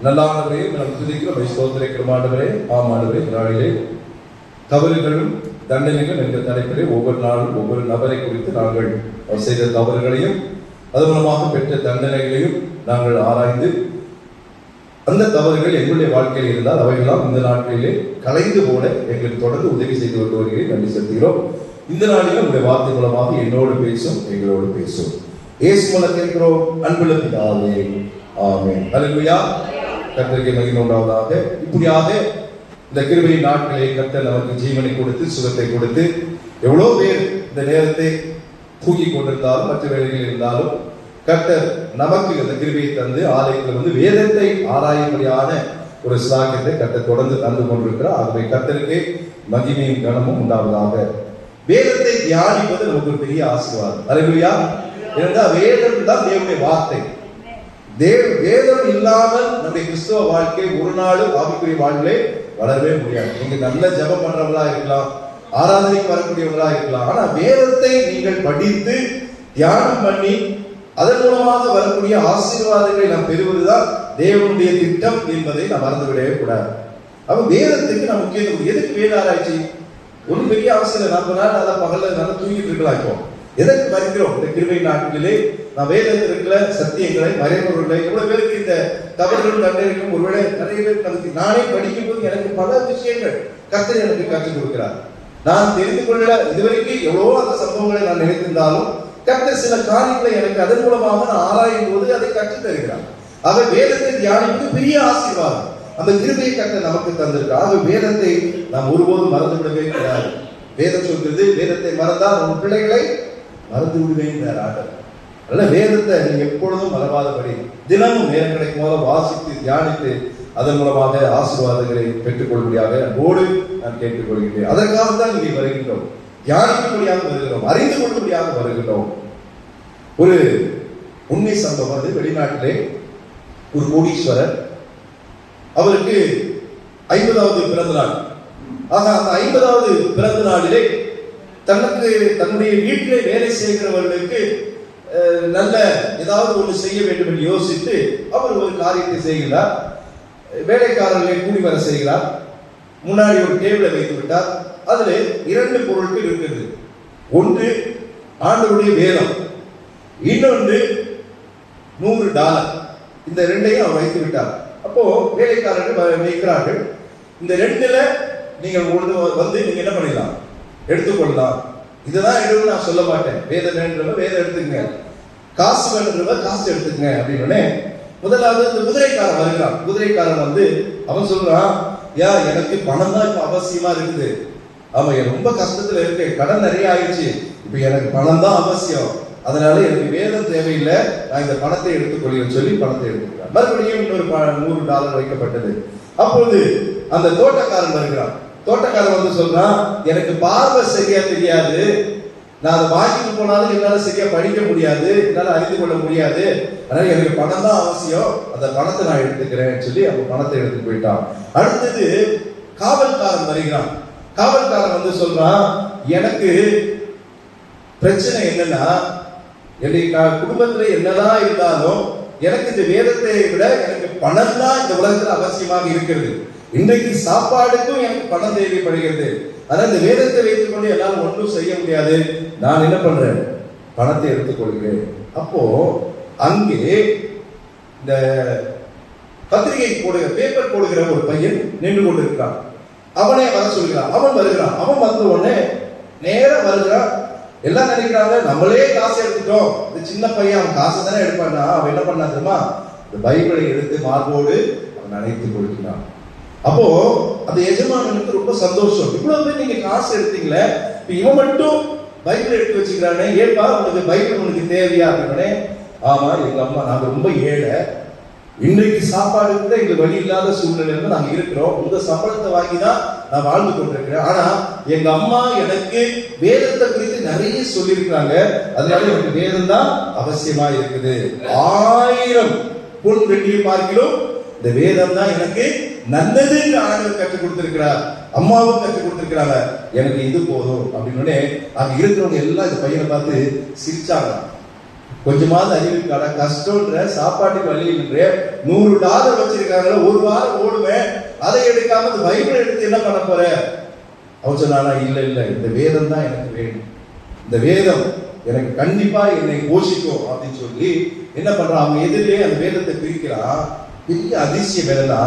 நல்லாண்டவரே நாம் துதிக்கிறோம், ஸ்தோத்திரிக்கிறோம் ஆண்டவரே. ஆம் ஆண்டவரே, நாளிலே தவறுகளும் தண்டனைகள் என்ற தலைப்பிலே ஒவ்வொரு நாளும் ஒவ்வொரு நபரை குறித்து நாங்கள் செய்த தவறுகளையும் அது மூலமாக பெற்ற தண்டனைகளையும் நாங்கள் ஆராய்ந்து அந்த தவறுகள் எங்களுடைய வாழ்க்கையில் இருந்தால் அவைகளாம் இந்த நாட்களிலே கலைந்து போல எங்களுக்கு தொடர்ந்து உதவி செய்து கொண்டு வருகிறேன். நன்றி செலுத்துகிறோம். இந்த நாளிலும் உங்களுடைய வார்த்தை மூலமாக என்னோடு பேசும், எங்களோடு பேசும். இயேசு மூலம் கேட்கிறோம், அன்புள்ள பிதாவே, ஆமென். அல்லேலூயா. கர்த்தருக்கு மகிமை உண்டாவதாக. இப்படியாக இந்த கிருபையின் நாட்களை கர்த்தர் நமக்கு ஜீவனை கொடுத்து சுகத்தை கொடுத்து எவ்வளோ பேர் இந்த நேரத்தை தூக்கி கொண்டிருந்தாலும் மற்ற வேலைகளில் இருந்தாலும் கர்த்தர் நமக்கு இந்த கிருபையை தந்து ஆலயத்தில் வந்து வேதத்தை ஆராயும்படியான ஒரு சிலாக்கியத்தை கர்த்தர் தொடர்ந்து தந்து கொண்டிருக்கிறார். ஆகவே கர்த்தருக்கு மகிமையும் கனமும் உண்டாவதாக. வேதத்தை தியானிப்பது நமக்கு ஒரு பெரிய ஆசீர்வாதம். அல்லேலூயா. ஏனென்றால் வேதம் தான் தேவனுடைய வார்த்தை. வேதம் இல்லாமல் நம்முடைய கிறிஸ்துவ வாழ்க்கை ஒரு நாளும் ஆவிக்குரிய வாழ்விலே வளரவே முடியாது. நீங்க நல்ல ஜெபம் பண்றவங்களா இருக்கலாம், ஆராதனைக்கு வரக்கூடியவங்களா இருக்கலாம், ஆனா வேதத்தை நீங்கள் படித்து தியானம் பண்ணி அதன் மூலமாக வரக்கூடிய ஆசீர்வாதங்களை நாம் பெறுவதுதான் தேவனுடைய திட்டம் என்பதை நாம் மறந்துவிடவே கூடாது. அப்ப வேதத்துக்கு நாம் முக்கியத்துவம். எதுக்கு வேத ஆராய்ச்சி? ஒரு பெரிய அவசியம். 40 நாள் நல்லா பகல்ல நல்லா தூங்கிட்டு இருக்கலாம். இப்போ எதற்கு வருகிறோம்? இந்த கிருபை நாட்களிலே நான் வேதத்தில் இருக்கிற சத்தியங்களை மறைபொருளை எவ்வளவு பேருக்கு இந்த தவறுகள் தண்டனைக்கும் ஒருவேளை நிறைய பேர் நானே படிக்கும் போது எனக்கு பல விஷயங்கள் கர்த்தர் எனக்கு கற்றுக் கொடுக்கிறார். நான் தெரிந்து கொள்ள இதுவரைக்கும் எவ்வளவோ அந்த சம்பவங்களை நான் நினைத்திருந்தாலும் கர்த்தர் சில காரியங்களை எனக்கு அதன் மூலமாக நான் ஆராயும் போது அதை கற்றுத் தருகிறார். ஆக வேதத்தை தியானிப்பது பெரிய ஆசீர்வாதம். அந்த கிருபையை கர்த்தர் நமக்கு தந்திருக்கிறார். ஆக வேதத்தை நாம் ஒருபோதும் மறந்து விடவே கூடாது. வேதம் சொல்கிறது, வேதத்தை மறந்தால் உன் பிள்ளைகளை மறந்து விடுவேன் ஆண்டவர். அதனால வேதத்தை நீங்க எப்பொழுதும் மறவாதபடி தினமும் நேரம் கிடைக்கும் போது வாசித்து தியானித்து அதன் மூலமாக ஆசீர்வாதங்களை பெற்றுக் கொள்ளும்படியாக அன்போடு நான் கேட்டுக்கொள்கிறேன். அதற்காக தான் இங்கே வருகின்றோம். தியானிக்கும்படியாக வருகிறோம், அறிந்து கொள்ளும்படியாக வருகின்றோம். ஒரு உண்மை சம்பவம். அது வெளிநாட்டிலே ஒரு கோடீஸ்வரர், அவருக்கு 50வது பிறந்த நாள். ஆக அந்த 50வது பிறந்த நாளிலே தனக்கு தன்னுடைய வீட்டிலே வேலை செய்கிறவர்களுக்கு நல்ல ஏதாவது ஒன்று செய்ய வேண்டும் என்று யோசித்து அவர் ஒரு காரியத்தை செய்கிறார். வேலைக்காரர்களை கூலி வர செய்கிறார். முன்னாடி ஒரு டேபிளை வைத்து விட்டார். அதுல 2 பொருட்கள் இருக்கிறது. ஒன்று ஆண்டவருடைய வேதம், இன்னொன்று $100. இந்த 2ஐயும் அவர் வைத்து விட்டார். அப்போ வேலைக்காரர்கள் வைக்கிறார்கள். இந்த 2ல நீங்கள் வந்து நீங்க என்ன பண்ணிடலாம், எடுத்துக்கொள்ளலாம். இதுதான் எடுத்து நான் சொல்ல மாட்டேன். வேதம் வேண்டுறவங்க வேதம் எடுத்துக்கங்க, காசு வேண்டுறவங்க காசு எடுத்துக்கங்க அப்படின்னு. முதலாவது இந்த குதிரைக்காரன் வருகிறான். குதிரைக்காரன் வந்து அவன் சொல்றான், எனக்கு பணம் தான் இப்ப அவசியமா இருக்குது. அவன் ரொம்ப கஷ்டத்துல இருக்கு, கடன் நிறைய ஆயிடுச்சு, இப்ப எனக்கு பணம் தான் அவசியம், அதனால எனக்கு வேதம் தேவையில்லை, நான் இந்த பணத்தை எடுத்துக்கொள்கிறேன் சொல்லி பணத்தை எடுத்துக்கிறான். மறுபடியும் இன்னொரு $100 வைக்கப்பட்டது. அப்பொழுது அந்த தோட்டக்காரன் வருகிறான். தோட்டக்காரன் வந்து சொல்றான், எனக்கு பார்வை சரியா தெரியாது, நான் அதை வாங்கிட்டு போனாலும் என்னால சரியா படிக்க முடியாது, என்னால அறிந்து கொள்ள முடியாது, அதனால எனக்கு பணம் தான் அவசியம், அந்த பணத்தை நான் எடுத்துக்கிறேன் சொல்லி அவன் பணத்தை எடுத்து போயிட்டான். அடுத்தது காவல்காரன் வருகிறான். காவல்காரன் வந்து சொல்றான், எனக்கு பிரச்சனை என்னன்னா, என்னுடைய குடும்பத்துல என்னதான் இருந்தாலும் எனக்கு இந்த வேதத்தை விட எனக்கு பணம் தான் இந்த உலகத்துல அவசியமாக இருக்கிறது. இன்றைக்கு சாப்பாடுக்கும் எனக்கு பணம் தேவைப்படுகிறது. அதனால இந்த வேதத்தை வைத்துக் கொண்டு என்னால் ஒன்றும் செய்ய முடியாது, நான் என்ன பண்றேன், பணத்தை எடுத்துக்கொள்கிறேன். அப்போ அங்கே இந்த பத்திரிகை போடுகிற பேப்பர் போடுகிற ஒரு பையன் நின்று கொண்டிருக்கிறான். அவனே வர சொல்கிறான். அவன் வருகிறான். அவன் வந்த உடனே நேரம் வருகிறான். எல்லாம் நினைக்கிறாங்க நம்மளே காசு எடுத்துட்டோம், இந்த சின்ன பையன் அவன் காசு தானே எடுப்பான்னா, அவன் என்ன பண்ணா தெரியுமா, இந்த பைபிளை எடுத்து மார்போடு அவன் அணைத்து கொடுக்கிறான். அப்போ அந்த எஜமானனுக்கு ரொம்ப சந்தோஷம். இவ்வளவு பேர் நீங்க காசு எடுத்தீங்களே, இப்ப இவன் மட்டும் பைபிள் எடுத்து வச்சுக்கிறானே, ஏன்பா உனக்கு பைபிள் உனக்கு தேவையா அப்படின்னே. ஆமா, எங்க அம்மா நாங்க ரொம்ப ஏழை, இன்றைக்கு சாப்பாடு கூட எங்களுக்கு வழி இல்லாத சூழ்நிலையில நாங்க இருக்கிறோம், உங்க சம்பளத்தை வாங்கி தான் நான் வாழ்ந்து கொண்டிருக்கிறேன். ஆனா எங்க அம்மா எனக்கு வேதத்தை குறித்து நிறைய சொல்லியிருக்கிறாங்க, அதனால எனக்கு வேதம் தான் அவசியமா இருக்குது. 1000 பொன் வெள்ளியை பார்க்கிறோம், இந்த வேதம் தான் எனக்கு நல்லது என்று ஆண்டவர் கற்றுக் கொடுத்திருக்கிறார், அம்மாவும் கற்றுக் கொடுத்திருக்கிறாங்க, எனக்கு இது போதும் அப்படின்னு. அங்க இருக்கிறவங்க எல்லாம் இந்த பையனை பார்த்து சிரிச்சாங்க. கொஞ்சமாவது அறிவிருக்காடா? கஷ்டம்ன்ற சாப்பாட்டுக்கு வழி இல்லைன்ற $100 வச்சிருக்காங்களா, ஒரு வாரம் ஓடுவேன், அதை எடுக்காம இந்த பைபிள் எடுத்து என்ன பண்ண போற? அவன் சொன்னானா, இல்ல இல்ல, இந்த வேதம் தான் எனக்கு வேணும், இந்த வேதம் எனக்கு கண்டிப்பா என்னை போஷிக்கும் அப்படின்னு சொல்லி என்ன பண்றான்? அவன் எதிரிலே அந்த வேதத்தை பிரிக்கிறான். பெரிய அதிசயம் என்னன்னா,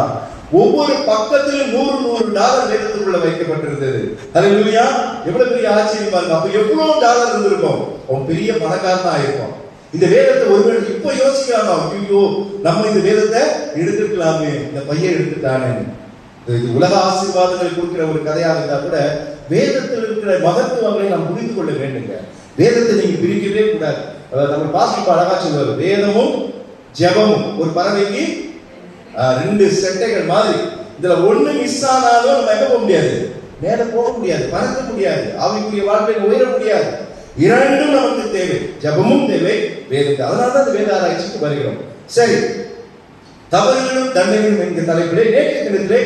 ஒவ்வொரு பக்கத்திலும் $100 வேதத்துக்குள்ள வைக்கப்பட்டிருந்தது. ஹல்லேலூயா! எவ்வளவு பெரிய ஆச்சரியம் பாருங்க. அப்ப எவ்வளவு டாலர் இருந்திருக்கும்? அவன் பெரிய பணக்காரனா ஆயிருப்பான். இந்த வேதத்தை ஒருவேளை இப்ப யோசிக்கிறாங்க, ஐயோ நம்ம இந்த வேதத்தை எடுத்துக்கலாமே, இந்த பையன் எடுத்துட்டானே. இது உலக ஆசீர்வாதங்களை கொடுக்கிற ஒரு கதையாக இருந்தா கூட வேதத்தில் இருக்கிற மகத்துவங்களை நாம் புரிந்து கொள்ள வேண்டுங்க. வேதத்தை நீங்க பிரிக்கவே கூடாது. நம்ம பாஸ்டர் அழகா சொல்லுவாரு, வேதமும் ஜெபமும் ஒரு பறவைக்கு 2 செட்டைகள் மாதிரி. இதுல ஒண்ணு மிஸ் ஆனாலும் நம்ம எங்க போக முடியாது? மேல போக முடியாது, பறக்க முடியாது, ஆவிக்குரிய வாழ்க்கையில் உயர முடியாது. இரண்டும் நமக்கு தேவை, ஜெபமும் தேவை, வேதத்தை. அதனாலதான் அந்த வேத ஆராய்ச்சிக்கு வருகிறோம். சரி, தவறுகளும் தண்டனைகளும் என்கிற தலைப்பிலே நேற்றைய தினத்திலே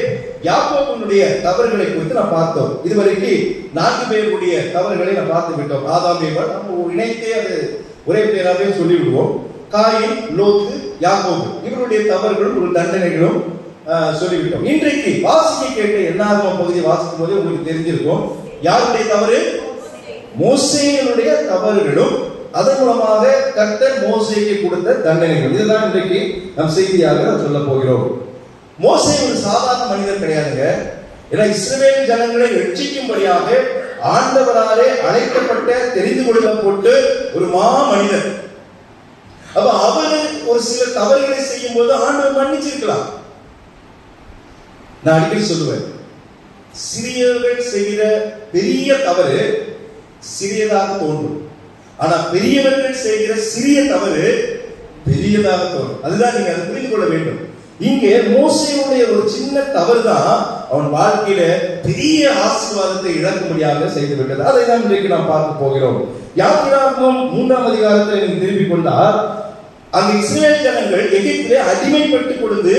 யாக்கோபுடைய தவறுகளை குறித்து நாம் பார்த்தோம். இதுவரைக்கும் 4 பேருடைய தவறுகளை நாம் பார்த்து விட்டோம். ஆதாம் ஏவாள் நம்ம இணைத்தே அது ஒரே பேராவே சொல்லி விடுவோம். காயின், லோத்து, யாக்கோபு இவருடைய தவறுகளும் ஒரு தண்டனைகளும் சொல்லிவிட்டோம். இன்றைக்கு வாசிக்க கேட்ட என்னாகும் பகுதியை வாசிக்கும் போது உங்களுக்கு தெரிஞ்சிருக்கும், யாருடைய தவறு? மோசேயினுடைய தவறுகளும் அதன் மூலமாக கர்த்தர் மோசேக்கு கொடுத்த தண்டனைகள். இதுதான் இன்றைக்கு நம் செய்தியாக சொல்ல போகிறோம். மோசே ஒரு சாதாரண மனிதர் கிடையாதுங்க. ஏன்னா இஸ்ரவேல் ஜனங்களை ரட்சிக்கும்படியாக ஆண்டவராலே அழைக்கப்பட்ட, தெரிந்து கொள்ளப்பட்டு ஒரு மா மனிதர். அப்ப அவரு ஒரு சில தவறுகளை செய்யும் போது ஆண்டவர் மன்னிச்சிருக்கலாம். நான் அடிக்கடி சொல்லுவேன், சிறியவர்கள் செய்கிற பெரிய தவறு சிறியதாக தோன்றும், ஆனா பெரியவர்கள் செய்கிற சிறிய தவறு பெரியதாக தோன்றும். அதுதான் நீங்க அதை புரிந்து கொள்ள வேண்டும். இங்கே மோசேயுடைய ஒரு சின்ன தவறு தான் அவன் வாழ்க்கையில பெரிய ஆசீர்வாதத்தை இழக்கும்படியாக செய்து விட்டது. அதை தான் இன்றைக்கு நாம் பார்க்க போகிறோம். யாத்திராகமம் 3ஆம் அதிகாரத்தை நீங்க திரும்பிக் கொண்டால், அங்கு இஸ்ரவேல் ஜனங்கள் எகிப்திலே அடிமைப்பட்டு கொடுத்து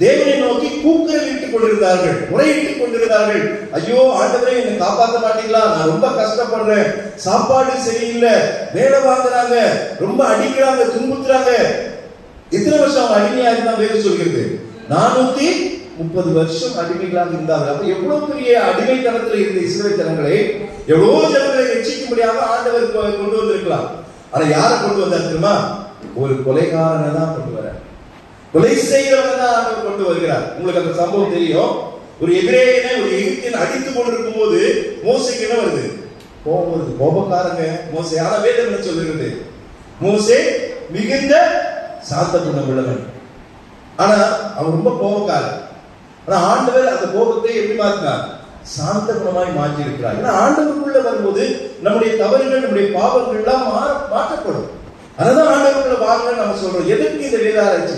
தேவனை நோக்கி கூக்குரலிட்டுக் கொண்டிருந்தார்கள், முறையிட்டுக் கொண்டிருந்தார்கள். ஐயோ ஆண்டவரே, என்னை காப்பாற்ற மாட்டீங்களா, நான் ரொம்ப கஷ்டப்படுறேன், சாப்பாடு சரியில்லை, வேலை வாங்குறாங்க, ரொம்ப அடிக்கிறாங்க, துன்புறுத்துறாங்க. எத்தனை வருஷம் அவங்க அடிமையா இருந்தா வேறு சொல்கிறது? 430 வருஷம் அடிமைகளாக இருந்தார்கள். அப்ப எவ்வளவு பெரிய அடிமைத்தனத்தில் இருந்த இஸ்ரவேல் ஜனங்களை எவ்வளவு ஜனங்களை ரட்சிக்கும்படியாக ஆண்டவர் கொண்டு வந்திருக்கலாம். ஆனா யாரை கொண்டு வந்தார் தெரியுமா? ஒரு கொலைகாரனை தான் கொண்டு வர, கொலை செய்கிறவனை தான் ஆண்டவர் கொண்டு வருகிறார். உங்களுக்கு அந்த சம்பவம் தெரியும். ஒரு எபிரேயனை ஒரு எகிப்தியன் அடித்துக் கொண்டிருக்கும் போது மோசேக்கு என்ன வருது? கோபம் வருது. கோபக்காரங்க மோசே. ஆனா வேதம் என்ன சொல்லுகிறது? மோசே மிகுந்த சாந்த குணம் உள்ளவன். ஆனா அவன் ரொம்ப கோபக்காரன். ஆனா ஆண்டவர் அந்த கோபத்தை எப்படி மாற்றினார்? சாந்த குணமாய் மாற்றி இருக்கிறார். ஏன்னா ஆண்டவருக்குள்ள வரும்போது நம்முடைய தவறுகள், நம்முடைய பாவங்கள் எல்லாம் மாற்றப்படும். அதான் ஆண்டவருக்குள்ள வாங்க நம்ம சொல்றோம். எதற்கு இந்த வேத ஆராய்ச்சி?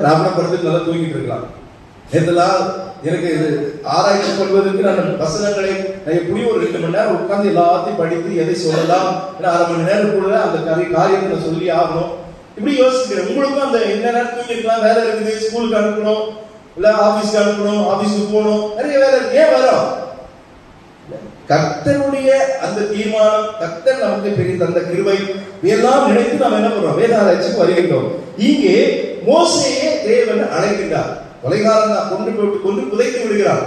நாம படத்துக்கு நல்லா தூங்கிட்டு இருக்கலாம். நேற்றுலாம் எனக்கு ஆராய்ச்சி பண்ணுவதற்கு நான் வசனங்களை எப்படி ஒரு 2 மணி நேரம் உட்கார்ந்து எல்லாத்தையும் படித்து எதை சொல்லலாம், 1/2 மணி நேரத்துக்குள்ள அந்த காரியத்தை சொல்லி ஆகணும், இப்படி யோசிக்கிறேன். உங்களுக்கும் அந்த என்ன நேரம் தூங்கிருக்கலாம், வேலை இருக்குது, ஸ்கூலுக்கு அனுப்பணும், இல்ல ஆபீஸ்க்கு அனுப்பணும், ஆபீஸ்க்கு போகணும், நிறைய வேலை இருக்கு. ஏன் வரோம்? கர்த்தருடைய அந்த தீர்மானம், கர்த்தர் நமக்கு பெரிய தந்த கிருபை, இதெல்லாம் நினைத்து நாம் என்ன பண்றோம்? வேத ஆராய்ச்சிக்கு வருகின்றோம். இங்கே மோசேயை தேவன் அழைக்கின்றார். கொலைகாரன் தான் கொண்டு புதைத்து விடுகிறார்.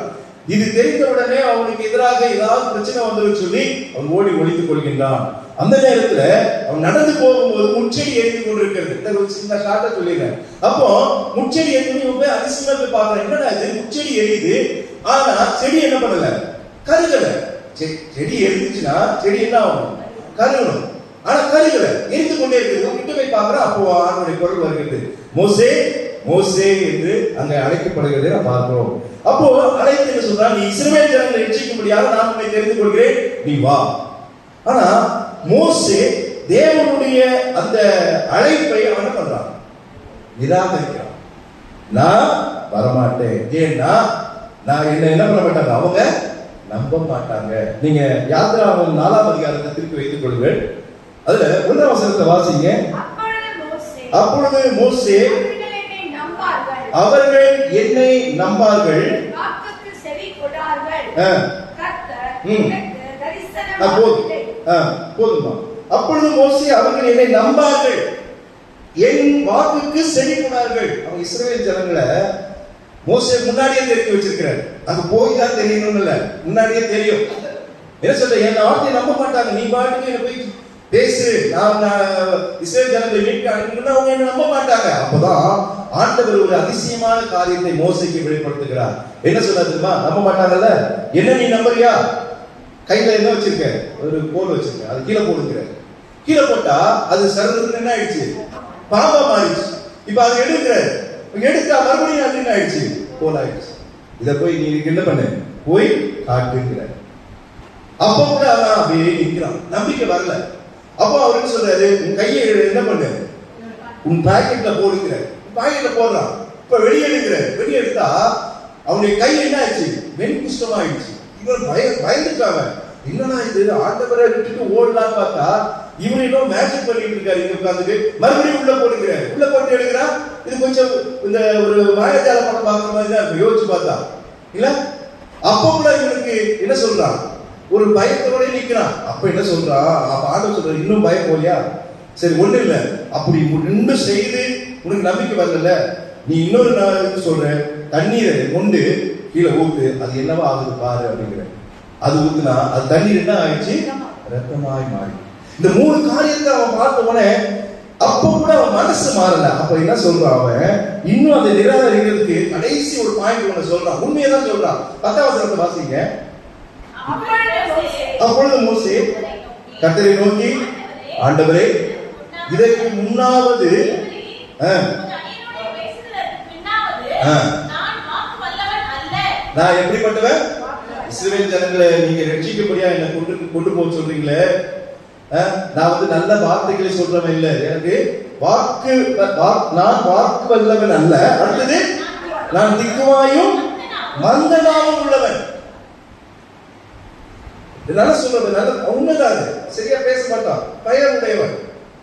இது தெரிந்தவுடனே அவனுக்கு எதிராக ஏதாவது பிரச்சனை வந்து சொல்லி அவன் ஓடி ஒழித்துக் கொள்கின்றான். அந்த நேரத்துல அவன் நடந்து போகும்போது முச்செடி எரிந்து கொண்டிருக்கிறது. இந்த ஒரு சின்ன ஷார்ட்டா சொல்லிடுறேன். அப்போ முச்செடி எரிந்து போய் அதிசயமா போய் பார்க்கிறேன், என்னடா இது முச்செடி எரியுது, ஆனா செடி என்ன பண்ணல? கருகல. செடி எரிஞ்சுச்சுன்னா செடி என்ன ஆகும்? கருகணும். ஆனா கருகல, எரிந்து கொண்டே இருக்குது. கிட்ட போய் பார்க்கிறேன், அப்போ ஆண்டவருடைய குரல் வருகிறது, மோசே மோசே என்று அங்க அழைக்கப்படுகிறதை நாம் பார்க்கிறோம். அப்போ அழைத்து என்ன சொல்றான்? நீ இஸ்ரவேல் ஜனங்களை ரட்சிக்கும்படியாக நான் உன்னை தெரிந்து கொள்கிறேன், நீ வா. ஆனா மோசே தேவனுடைய அந்த அழைப்பை அவன் என்ன பண்றான்? நிராகரிக்கிறான். நான் வரமாட்டேன். ஏன்னா நான் என்ன பண்ண மாட்டாங்க, அவங்க நம்ப மாட்டாங்க. நீங்க யாத்திராகமம் 4ஆம் அதிகாரத்தை திருப்பி வைத்துக் கொள்ளுங்கள். அதுல 1ஆம் வசனத்தை வாசிங்க. அப்பொழுது மோசே அவர்கள் என்னை நம்பார்கள், போதுமா? அப்பொழுது மோசே அவர்கள் என்னை நம்பார்கள், என் வாக்குக்கு செவிக்கொண்டார்கள். அவங்க இஸ்ரவேல் ஜனங்களை மோசே முன்னாடியே தெரிஞ்சு வச்சிருக்கிறார். அங்க போய் தான் தெரியணும் இல்ல, முன்னாடியே தெரியும். என்ன சொல்ற, என் வார்த்தையை நம்ப மாட்டாங்க. நீ பாட்டுக்கு என்ன போய் பேசு, நான் இஸ்ரவேல் ஜனங்களை மீட்க அனுப்புனா அவங்க என்ன நம்ப மாட்டாங்க. அப்பதான் ஆண்டவர் ஒரு அதிசயமான காரியத்தை மோசேக்கு வெளிப்படுத்துகிறார். என்ன சொல்றது தெரியுமா? நம்ப மாட்டாங்கல்ல. என்ன நீ நம்புறியா? கையில என்ன வச்சிருக்க? ஒரு கோல் வச்சிருக்க, அது கீழே போடுங்கிற. கீழே போட்டா அது சரதுன்னு என்ன ஆயிடுச்சு? பாம்பா மாறிடுச்சு. இப்ப அதை எடுக்கிறாரு, எடுத்தா மறுபடியும் அது என்ன ஆயிடுச்சு? கோல் ஆயிடுச்சு. இத போய் நீ என்ன பண்ணு, போய் காட்டுங்கிற. அப்ப கூட அவன் அப்படியே நிற்கிறான், நம்பிக்கை வரல. அப்போ அவருக்கு சொல்றாரு, உன் கையை என்ன பண்ணு, உன் பாக்கெட்ல போடுங்கிற. பாக்கெட்ல போடுறான். இப்ப வெளியெடுக்கிற, வெளியெடுத்தா அவனுடைய கை என்ன ஆயிடுச்சு? வெண்குஷ்டம் ஆயிடுச்சு. இவன் பயந்துட்டாங்க. என்னன்னா இது, ஆண்டவரை விட்டுட்டு ஓடலான்னு பார்த்தா இவரு இன்னும் மேஜிக் பண்ணிட்டு இருக்காரு. இங்க உட்காந்துட்டு மறுபடியும் உள்ள போடுகிறார். உள்ள போட்டு எடுக்கிறா. இது கொஞ்சம் இந்த ஒரு மாயாஜால படம் பார்க்குற மாதிரி தான் யோசிச்சு பார்த்தா இல்ல. அப்ப கூட இவனுக்கு என்ன சொல்றான், ஒரு பயத்தோட நிக்கிறான். அப்ப என்ன சொல்றான், அப்ப ஆண்டவர் சொல்ற, இன்னும் பயம் போலியா? சரி ஒண்ணு இல்ல, அப்படி இன்னும் செய்து உனக்கு நம்பிக்கை வரல, நீ இன்னொரு நான் சொல்றேன், தண்ணீரை கொண்டு கீழே ஊத்து, அது என்னவா ஆகுது பாரு அப்படிங்கிற. அது ஊத்துனா அது தண்ணீர் என்ன ஆயிடுச்சு? ரத்தமாய் மாறி. இந்த 3 காரியத்தை அவன் பார்த்த உடனே அப்ப கூட அவன் மனசு மாறல. அப்ப என்ன சொல்றான் அவன், இன்னும் அதை நிராகரிக்கிறதுக்கு கடைசி ஒரு பாயிண்ட் ஒண்ணு சொல்றான். உண்மையதான் சொல்றான். 10ஆம் வசனத்தை வாசிங்க. அப்பொழுது மோசே கர்த்தரை நோக்கி, ஆண்டவரே, இதற்கு முன்னாவது நான் எப்படிப்பட்டவன்? இஸ்ரவேல் ஜனங்களை நீங்க ரட்சிக்கப்படியா என்ன கொண்டு போக சொல்றீங்களே, நான் நல்ல வார்த்தைகளை சொல்றவன் இல்ல, எனக்கு நான் வாக்கு வல்லவன் அல்ல. அடுத்தது, நான் திக்குவாயும் மந்தனாவும் உள்ளவன். நல்ல சொல்றது, நல்ல உண்மைதான். சரியா பேச மாட்டான், பயம் உடையவன்.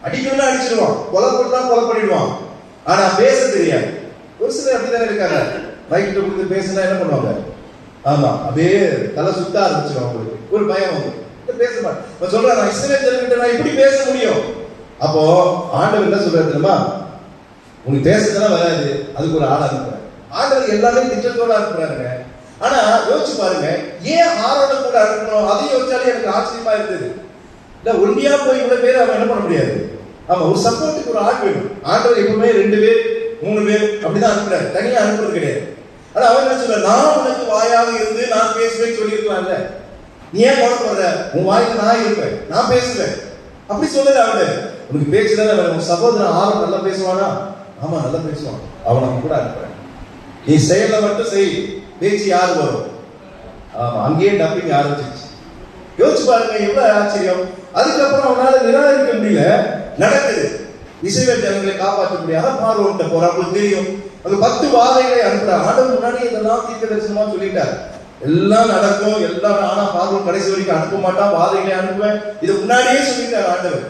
அடிக்கணும்னா அடிச்சிடுவான், கொலை பண்ணா கொலை பண்ணிடுவான். ஆனா பேச தெரியாது. ஒரு சிலர் அப்படித்தானே இருக்காங்க. ரைட்ல கொடுத்து பேசினா என்ன பண்ணுவாங்க? ஆமா, அப்படியே தலை சுத்த ஆரம்பிச்சிடும். அவங்களுக்கு ஒரு பயம் வந்து பேச மாட்டேன் சொல்றேன். நான் இஸ்ரவேல் ஜனங்கிட்ட நான் எப்படி பேச முடியும்? அப்போ ஆண்டவர் என்ன சொல்றாரு தெரியுமா, உனக்கு பேசுறதுலாம் வராது, அதுக்கு ஒரு ஆளா அனுப்புறேன். ஆண்டவர் எல்லாமே திட்டத்தோட அனுப்புறாருங்க. ஆனா யோசிச்சு பாருங்க, ஏன் ஆரோட கூட அனுப்பணும்? அதையும் யோசிச்சாலே எனக்கு ஆச்சரியமா இருந்தது. இல்ல ஒண்டியா போய் இவ்வளவு பேர் அவன் என்ன பண்ண முடியாது. ஆமா, ஒரு சப்போர்ட்டுக்கு ஒரு ஆள் வேணும். ஆண்டவர் எப்பவுமே 2 பேர் 3 பேர் அப்படிதான் அனுப்புறாரு, தனியா அனுப்புறது கிடையாது. ஆனா அவன் என்ன சொல்ற, நான் உனக்கு வாயாக இருந்து நான் பேசுவேன் சொல்லியிருக்கலாம்ல, நீ ஏன் கவலைப்படுற? உன் வாயில நான் இருப்பேன், நான் பேசுவேன். அப்படி சொல்லல அவன். உனக்கு பேச்சுதானே வேணும். உன் சகோதரன் ஆறு நல்லா பேசுவானா? ஆமா, நல்லா பேசுவான், அவனை கூட அனுப்புறேன். நீ செயல மட்டும் செய், பேச்சு யாரு வரும்? ஆமா, அங்கேயே டப்பிங் ஆரம்பிச்சிருச்சு. யோசிச்சு பாருங்க, எவ்வளவு ஆச்சரியம். அதுக்கப்புறம் அவனால நிராகரிக்க முடியல, நடக்குது. இஸ்ரவேல் ஜனங்களை காப்பாற்ற முடியாத பார்வோன்ட்ட போற. அவங்களுக்கு தெரியும், அந்த 10 வாதைகளை அனுப்புறாங்க. ஆண்டவர் முன்னாடி இதெல்லாம் தீர்க்க தரிசனமா சொல்லிட்டார், எல்லாம் நடக்கும் எல்லாம். ஆனா பார்வோன் கடைசி வரைக்கும் அனுப்ப மாட்டான், வாதைகளை அனுப்புவேன், இது முன்னாடியே சொல்லிட்டார் ஆண்டவர்.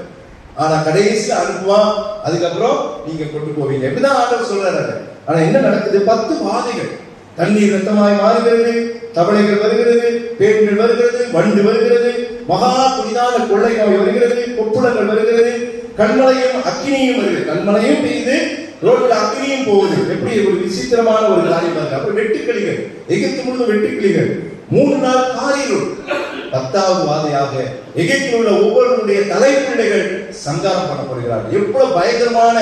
ஆனா கடைசியில அனுப்புவான், அதுக்கப்புறம் நீங்க கொண்டு போவீங்க, இப்படிதான் ஆண்டவர் சொல்றாரு. ஆனா என்ன நடக்குது? 10 வாதைகள். தண்ணீர் ரத்தமாய் மாறுகிறது, தவளைகள் வருகிறது, பேய்கள் வருகிறது, வண்டு வருகிறது, மகா புதிதான கொள்ளை நோய் வருகிறது, கொப்புளங்கள் வருகிறது, கண்மலையும் அக்கினியும் வருகிறது. கண்மலையும் பெய்து ரோட்ல அக்கினியும் போகுது. எப்படி ஒரு விசித்திரமான ஒரு காரியம் பாருங்க. அப்ப வெட்டுக்கிளிகள், எகிப்து முழுவதும் வெட்டுக்கிளிகள், 3 நாள் காரிருள். 10வது வாதையாக எகிப்தில் உள்ள ஒவ்வொருடைய தலைப்பிள்ளைகள் சங்காரம் பண்ணப்படுகிறார்கள். எவ்வளவு பயங்கரமான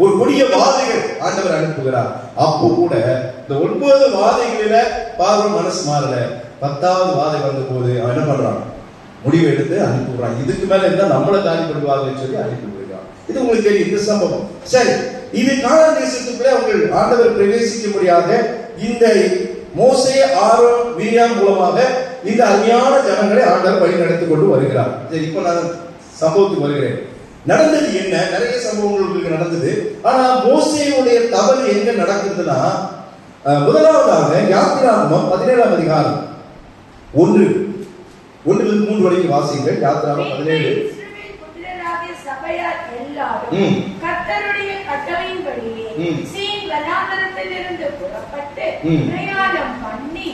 ஒரு கொடிய வாதைகள் ஆண்டவர் அனுப்புகிறார். அப்போ கூட இந்த 9 வாதைகளில பார்வோன் மனசு மாறல. 10வது வாதை வந்த போது அவன் என்ன பண்றான்? முடிவு எடுத்து அனுப்பிவிடுறான். இதுக்கு மேல இருந்தா நம்மள காலி பண்ணுவாங்கன்னு சொல்லி அனுப்பி விடுறான். இது உங்களுக்கு தெரியும் இந்த சம்பவம். சரி, இது கானான் தேசத்துக்குள்ளே அவங்க ஆண்டவர் பிரவேசிக்கும்படியாக இந்த மோசே, ஆரோன், மிரியாம் மூலமாக இந்த அருமையான ஜனங்களை ஆண்டவர் வழி நடத்தி கொண்டு வருகிறார். சரி, இப்போ நான் சம்பவத்துக்கு வருகிறேன். நடந்தது என்ன? நிறைய சம்பவங்கள் உங்களுக்கு நடந்தது. ஆனா மோசேயுடைய தவறு எங்க நடக்குதுன்னா, முதலாவதாக யாத்திராகமம் 17ஆம் அதிகாரம் 1-3 வரைக்கும் வாசிங்கள். யாத்திராகமம் 17. கர்த்தருடைய கட்டளையின்படியே சீன் வனாந்தரத்திலிருந்து புறப்பட்டு பிரயாணம் பண்ணி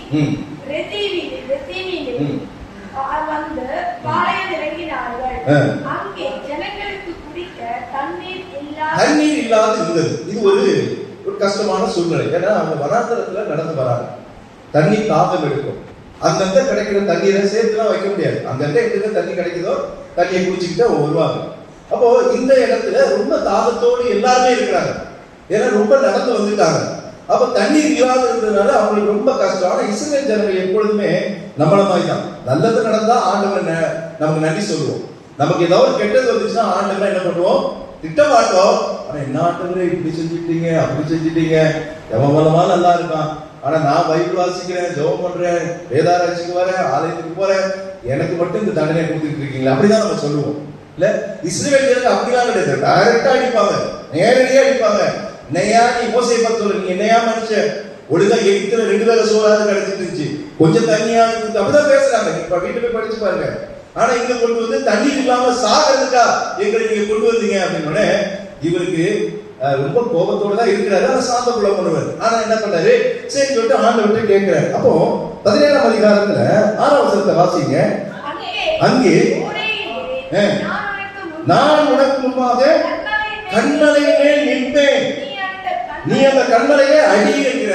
ரெதீமிலே வந்து பாளையம் இறங்கினார்கள். அங்கே தண்ணீர் இல்லாது இருந்தது. இது ஒரு கஷ்டமான சூழ்நிலை. ஏன்னா அவங்க வனாந்தரத்துல நடந்து வராங்க, தண்ணி தாகம் எடுக்கும். அங்கங்க கிடைக்கிற தண்ணீரை சேர்த்துலாம் வைக்க முடியாது. அங்கங்க எங்க தண்ணி கிடைக்குதோ தண்ணியை குடிச்சுக்கிட்டு அவங்க வருவாங்க. அப்போ இந்த இடத்துல ரொம்ப தாகத்தோடு எல்லாருமே இருக்கிறாங்க, ஏன்னா ரொம்ப நடந்து வந்துட்டாங்க. அப்ப தண்ணீர் இல்லாத இருந்ததுனால அவங்களுக்கு ரொம்ப கஷ்டம். ஆனா இஸ்ரவேல் ஜனங்கள் எப்பொழுதுமே நம்மள மாதிரி தான், நல்லது நடந்தா ஆண்டவர் நமக்கு நன்றி சொல்லுவோம். நமக்கு ஏதாவது கெட்டது வந்துச்சுன்னா ஆண்டவர் என்ன பண்ணுவோம், திட்ட மாட்டோம். ஆனா என்ன ஆண்டவரே இப்படி செஞ்சுட்டீங்க அப்படி செஞ்சுட்டீங்க, எவன் மூலமா நல்லா இருக்கான், ஆனா நான் பைபிள் வாசிக்கிறேன், ஜெபம் பண்றேன், வேதாராய்ச்சிக்கு வரேன், ஆலயத்துக்கு போறேன், எனக்கு மட்டும் இந்த தண்டனை கொடுத்துட்டு இருக்கீங்களா, அப்படிதான் நம்ம சொல்லுவோம். இல்ல இஸ்ரவேல் ஜனங்க அப்படிலாம் கிடையாது, டைரக்டா அடிப்பாங்க, நேரடியா அடிப்பாங்க. என்னையா நீ மோசையை பார்த்து சொல்லு, நீ என்னையா மனுஷன், ஒழுங்கா எகிப்துல 2 வேளை சோறாவது கிடைச்சிட்டு இருந்துச்சு, கொஞ்சம் தண்ணியா இருக்கு, அப்படிதான் பேசுறாங்க. இப்ப வீட்டுல போய் படிச்சு பாருங்க. ஆனா இங்க கொண்டு வந்து தண்ணீர் இல்லாம சாகிறதுக்கா எங்களை நீங்க கொண்டு வந்தீங்க அப்படின்னு இவருக்கு ரொம்ப கோபத்தோட தான் இருக்கிறாரு. ஆனா சாந்த குள்ள பண்ணுவார். ஆனா என்ன பண்ணாரு, சரி சொல்லிட்டு ஆண்டவர்கிட்ட கேட்கிறாரு. அப்போ 17ஆம் அதிகாரத்துல 6ஆம் வசனத்தை வாசிங்க. அங்கே நான் உனக்கு முன்பாக கண்மலையின் மேல் நிற்பேன், நீ அந்த கண்மலையை அடி என்கிற.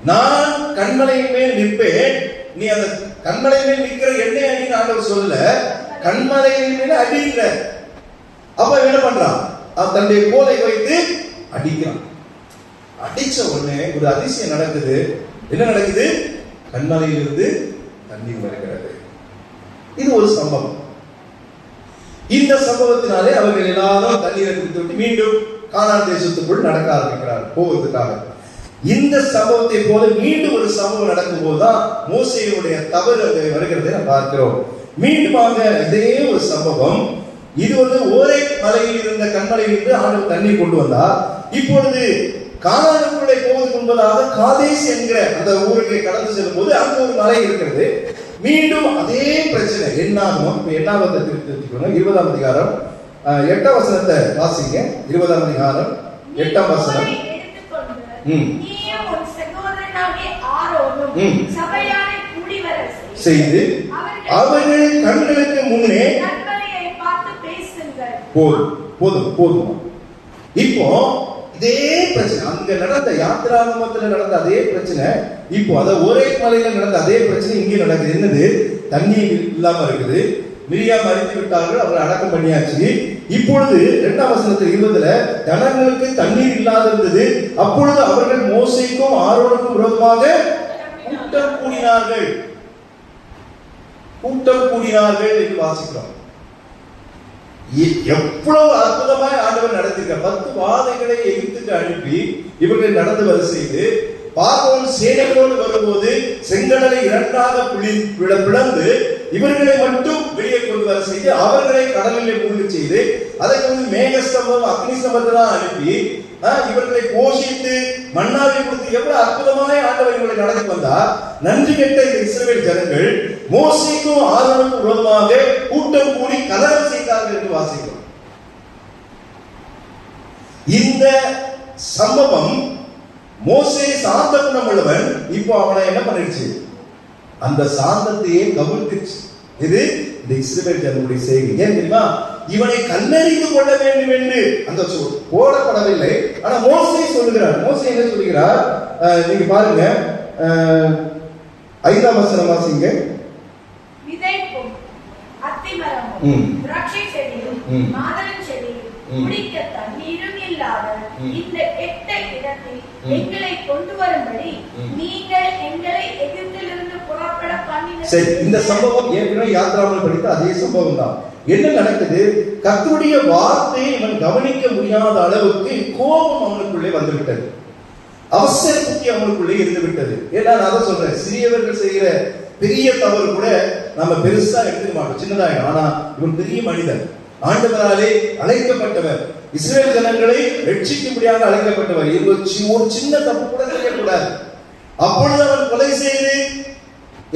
நான் கண்மலையின் மேல் நிற்பேன், நீ அந்த கண்மலையின் மேல் நிற்கிற என்னை அடின்னு ஆண்டவர் சொல்லல, கண்மலையின் மேல அடிங்கிற. அப்ப என்ன பண்றான், தன்னுடைய கோலை வைத்து அடிக்கிறான். அடிச்ச உடனே ஒரு அதிசயம் நடக்குது. என்ன நடக்குது, கண்மலையிலிருந்து தண்ணீர் வருகிறது. இது ஒரு சம்பவம். இந்த சம்பவத்தினாலே அவர்கள் எல்லாரும் தண்ணீரை குடித்து விட்டு மீண்டும் கானான் தேசத்துக்குள் நடக்க ஆரம்பிக்கிறார் போவதற்காக. இந்த சம்பவத்தை போல மீண்டும் ஒரு சம்பவம் நடக்கும் போதுதான் மோசேயுடைய தவறு வருகிறதை நாம் பார்க்கிறோம். மீண்டுமாக இதே ஒரு சம்பவம். இது ஓரே மலையில் இருந்த கண்மலையில் இருந்து ஆண்டவர் தண்ணீர் கொண்டு வந்தார். இப்பொழுது கானானுக்குள்ளே போவதற்கு முன்பதாக காதேஸ் என்கிற அந்த ஊருக்கு கடந்து செல்லும் போது அங்க ஒரு மலை இருக்கிறது. மீண்டும் அதே பிரச்சனை என்னாகும். இப்ப என்னாவது திருத்திக்கணும். 20ஆம் அதிகாரம் 8ஆம் வசனத்தை வாசிங்க. 20ஆம் அதிகாரம் 8ஆம் வசனம். செய்து அவர்கள் கண்களுக்கு முன்னே போதும். இப்போ இதே பிரச்சனை அங்க நடந்த யாத்திராகமத்துல நடந்த அதே பிரச்சனை, இப்போ அத ஒரே மலையில நடந்த அதே பிரச்சனை இங்கே நடக்குது. என்னது, தண்ணீர் இல்லாம இருக்குது. மிரியாம் மரித்து விட்டார்கள், அவர்கள் அடக்கம் பண்ணியாச்சு. இப்பொழுது 2ஆம் வசனத்தில் 20ல ஜனங்களுக்கு தண்ணீர் இல்லாத இருந்தது. அப்பொழுது அவர்கள் மோசேக்கும் ஆரோனுக்கும் விரோதமாக கூட்டம் கூடினார்கள் என்று வாசிக்கிறோம். எவ்வளவு அற்புதமாய் ஆண்டவர் நடத்திருக்க. 10 வாதைகளை எகிப்துக்கு அனுப்பி இவர்கள் நடந்து வர செய்து, பார்வோன் சேனைகளோடு வரும்போது செங்கடலை 2ஆக பிளந்து இவர்களை மட்டும் வெளியே கொண்டு வர செய்து அவர்களை கடலிலே மூழ்க செய்து, அதற்கு மேகஸ்தம்பம் அக்னி ஸ்தம்பத்தெல்லாம் அனுப்பி இவர்களை போஷித்து மன்னாவை கொடுத்து எவ்வளவு அற்புதமாய் ஆண்டவர் இவர்களை நடத்தி வந்தார். நன்றி கெட்ட இந்த இஸ்ரவேல் ஜனங்கள் மோசேக்கும் ஆரோனுக்கும் விரோதமாக கூட்டம் கூடி கலகம் செய்தார்கள் என்று வாசிக்கிறோம். இந்த சம்பவம் மோசே சாந்த குணம் உள்ளவன், இப்போ அவனை என்ன பண்ணிடுச்சு, அந்த சாந்தத்தையே கவிழ்த்துச்சு. இது இந்த இஸ்ரவேல் ஜனங்களுடைய செய்தி. ஏன் தெரியுமா, இவனை கல்லறிந்து கொள்ள வேண்டும் என்று அந்த போடப்படவில்லை. ஆனா மோசே சொல்லுகிறார். மோசே என்ன சொல்லுகிறார், நீங்க பாருங்க 5ஆம் வசனம் வாசிங்க. விதைப்பும் அத்திமரமும் திராட்சை செடியும் மாதளம் செடியும் குடிக்க தண்ணீரும் இல்லாத இந்த கெட்ட இடத்தில் எங்களை கொண்டு வரும்படி நீங்கள் எங்களை எகிப்திலிருந்து புறப்பட பண்ணின. சரி, இந்த சம்பவம் ஏற்கனவே யாத்திராவில் படித்த அதே சம்பவம் தான். என்ன நடக்குது, கர்த்தருடைய வார்த்தையை இவன் கவனிக்க முடியாத அளவுக்கு கோபம் அவனுக்குள்ளே வந்துவிட்டது, அவசர புத்தி அவனுக்குள்ளே இருந்து விட்டது. ஏன்னா நான் தான் சொல்றேன், சிறியவர்கள் செய்கிற பெரிய தவறு கூட நம்ம பெருசா எடுத்துக்க மாட்டோம், சின்னதாயிடும். ஆனா இவன் பெரிய மனிதன், ஆண்டவராலே அழைக்கப்பட்டவர், இஸ்ரவேல் ஜனங்களை ரட்சிக்கும்படியாக அழைக்கப்பட்டவர். ஒரு சின்ன தப்பு கூட செய்யக்கூடாது. அப்பொழுது அவன் கொலை செய்து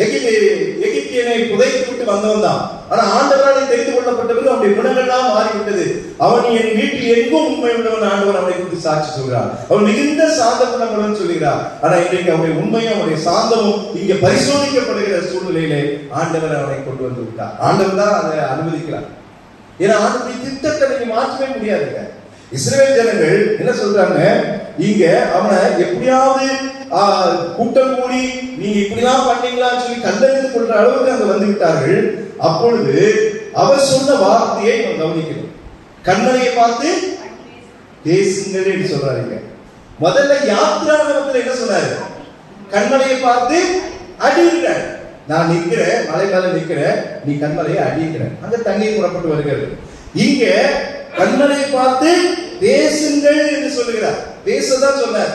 எகிப்தியனை புதைத்து விட்டு வந்தவன் தான். ஆனா ஆண்டவராலே தெரிந்து கொள்ளப்பட்டவர்கள் அவனுடைய குணங்கள்லாம் மாறிவிட்டது. அவன் என் வீட்டில் எங்கும் உண்மை உள்ளவன், ஆண்டவர் அவனை குறித்து சாட்சி சொல்கிறார். அவன் மிகுந்த சாந்த குணங்களுடன் சொல்கிறார். ஆனா இன்றைக்கு அவனுடைய உண்மையும் அவனுடைய சாந்தமும் இங்க பரிசோதிக்கப்படுகிற சூழ்நிலையிலே ஆண்டவர் அவனை கொண்டு வந்து விட்டார். ஆண்டவர் தான் அதை அனுமதிக்கிறார். ஏன்னா ஆண்டவருடைய திட்டத்தை நீங்க மாற்றவே முடியாதுங்க. இஸ்ரவேல் ஜனங்கள் என்ன சொல்றாங்க, இங்க அவனை எப்படியாவது கூட்டம் கூடி நீங்க இப்படிலாம் பண்ணீங்களான்னு சொல்லி கல்லெடுத்து கொள்ற அளவுக்கு அங்க வந்து விட்டார்கள். அப்பொழுது அவர் சொன்ன வார்த்தையை நம்ம கவனிக்கணும். கண்மலையை பார்த்து பேசுங்கள் என்று சொல்றாருங்க. முதல்ல யாத்திராகமத்துல என்ன சொன்னாரு? கண்மலையை பார்த்து அடிக்கிற, நான் நிற்கிறேன், மலை மேல நிற்கிறேன், நீ கண்மலையை அடிக்கிற, அங்க தண்ணீர் புறப்பட்டு வருகிறது. இங்க கண்மலையை பார்த்து பேசுங்கள் என்று சொல்லுகிறார். பேசதான் சொன்னார்.